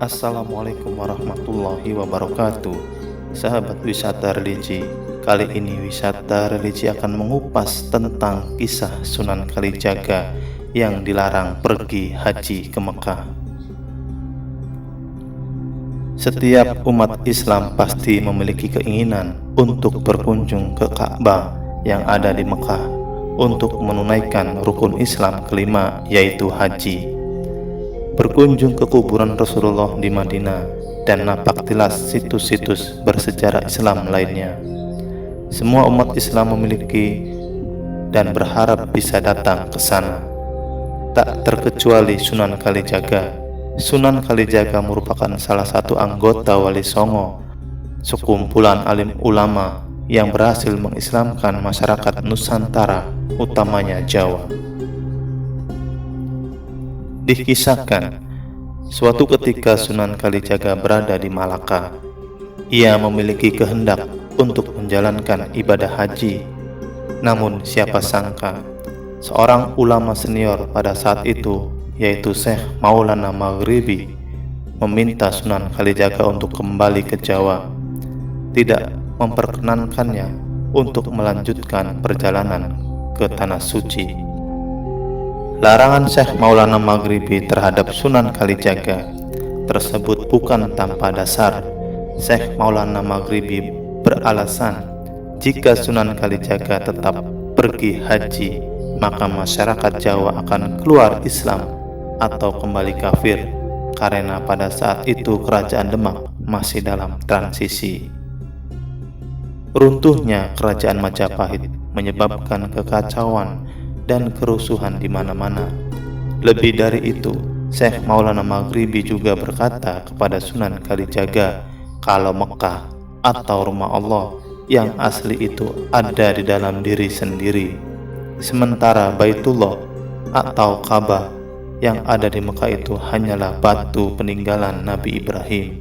Assalamualaikum warahmatullahi wabarakatuh. Sahabat wisata religi, kali ini wisata religi akan mengupas tentang kisah Sunan Kalijaga yang dilarang pergi haji ke Mekah. Setiap umat Islam pasti memiliki keinginan untuk berkunjung ke Ka'bah yang ada di Mekah untuk menunaikan rukun Islam kelima, yaitu haji. Berkunjung ke kuburan Rasulullah di Madinah dan napaktilas situs-situs bersejarah Islam lainnya. Semua umat Islam memiliki dan berharap bisa datang ke sana. Tak terkecuali Sunan Kalijaga. Sunan Kalijaga merupakan salah satu anggota Wali Songo, sekumpulan alim ulama yang berhasil mengislamkan masyarakat Nusantara, utamanya Jawa. Dikisahkan, suatu ketika Sunan Kalijaga berada di Malaka. Ia memiliki kehendak untuk menjalankan ibadah haji. Namun siapa sangka, seorang ulama senior pada saat itu, yaitu Syekh Maulana Maghribi, meminta Sunan Kalijaga untuk kembali ke Jawa, tidak memperkenankannya untuk melanjutkan perjalanan ke Tanah Suci. Larangan Syekh Maulana Maghribi terhadap Sunan Kalijaga tersebut bukan tanpa dasar. Syekh Maulana Maghribi beralasan, jika Sunan Kalijaga tetap pergi haji, maka masyarakat Jawa akan keluar Islam atau kembali kafir, karena pada saat itu kerajaan Demak masih dalam transisi. Runtuhnya kerajaan Majapahit menyebabkan kekacauan dan kerusuhan di mana-mana. Lebih dari itu, Syekh Maulana Maghribi juga berkata kepada Sunan Kalijaga kalau Mekah atau rumah Allah yang asli itu ada di dalam diri sendiri, sementara Baitullah atau Ka'bah yang ada di Mekah itu hanyalah batu peninggalan Nabi Ibrahim.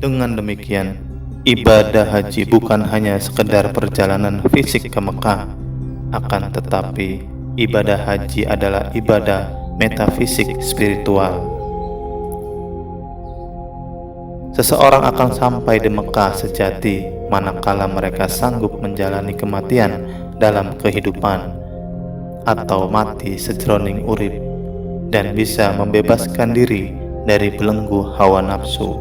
Dengan demikian, ibadah haji bukan hanya sekedar perjalanan fisik ke Mekah, akan tetapi ibadah haji adalah ibadah metafisik spiritual. Seseorang akan sampai di Mekah sejati manakala mereka sanggup menjalani kematian dalam kehidupan atau mati sejroning urip dan bisa membebaskan diri dari belenggu hawa nafsu.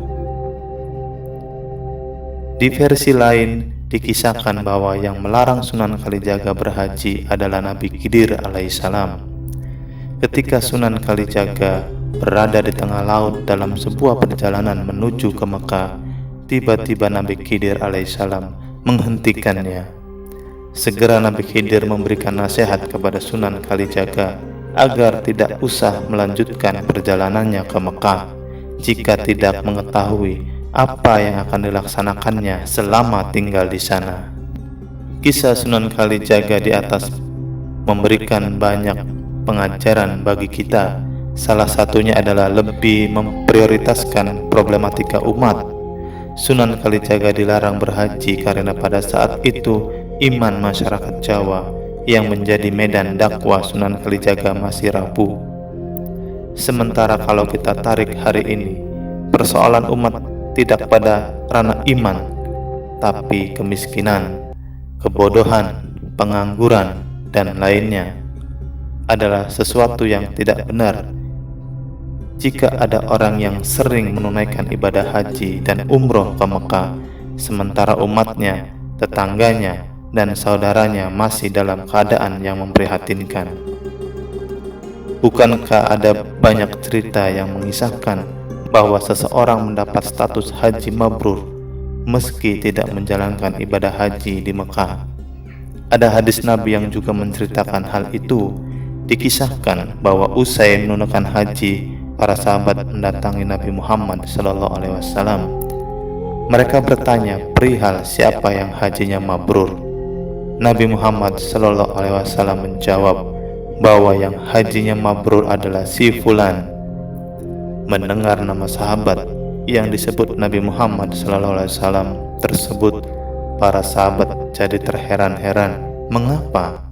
Di versi lain dikisahkan bahwa yang melarang Sunan Kalijaga berhaji adalah Nabi Khidir alaihissalam. Ketika Sunan Kalijaga berada di tengah laut dalam sebuah perjalanan menuju ke Mekah, tiba-tiba Nabi Khidir alaihissalam menghentikannya. Segera Nabi Khidir memberikan nasihat kepada Sunan Kalijaga agar tidak usah melanjutkan perjalanannya ke Mekah jika tidak mengetahui apa yang akan dilaksanakannya selama tinggal di sana. Kisah Sunan Kalijaga di atas memberikan banyak pengajaran bagi kita. Salah satunya adalah lebih memprioritaskan problematika umat. Sunan Kalijaga dilarang berhaji karena pada saat itu iman masyarakat Jawa yang menjadi medan dakwah Sunan Kalijaga masih rapuh. Sementara kalau kita tarik hari ini, persoalan umat tidak pada ranah iman, tapi kemiskinan, kebodohan, pengangguran, dan lainnya adalah sesuatu yang tidak benar. Jika ada orang yang sering menunaikan ibadah haji dan umroh ke Mekah, sementara umatnya, tetangganya, dan saudaranya masih dalam keadaan yang memprihatinkan. Bukankah ada banyak cerita yang mengisahkan bahwa seseorang mendapat status haji mabrur meski tidak menjalankan ibadah haji di Mekah? Ada hadis Nabi yang juga menceritakan hal itu. Dikisahkan bahwa usai menunaikan haji, para sahabat mendatangi Nabi Muhammad SAW. Mereka bertanya perihal siapa yang hajinya mabrur. Nabi Muhammad SAW menjawab bahwa yang hajinya mabrur adalah si Fulan. Mendengar nama sahabat yang disebut Nabi Muhammad SAW tersebut, para sahabat jadi terheran-heran. Mengapa?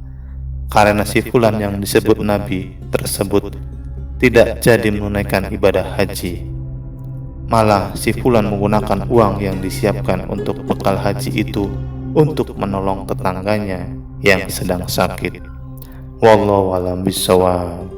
Karena si Fulan yang disebut Nabi tersebut tidak jadi menunaikan ibadah haji. Malah si fulan menggunakan uang yang disiapkan untuk bekal haji itu untuk menolong tetangganya yang sedang sakit. Wallahu a'lam bishawab.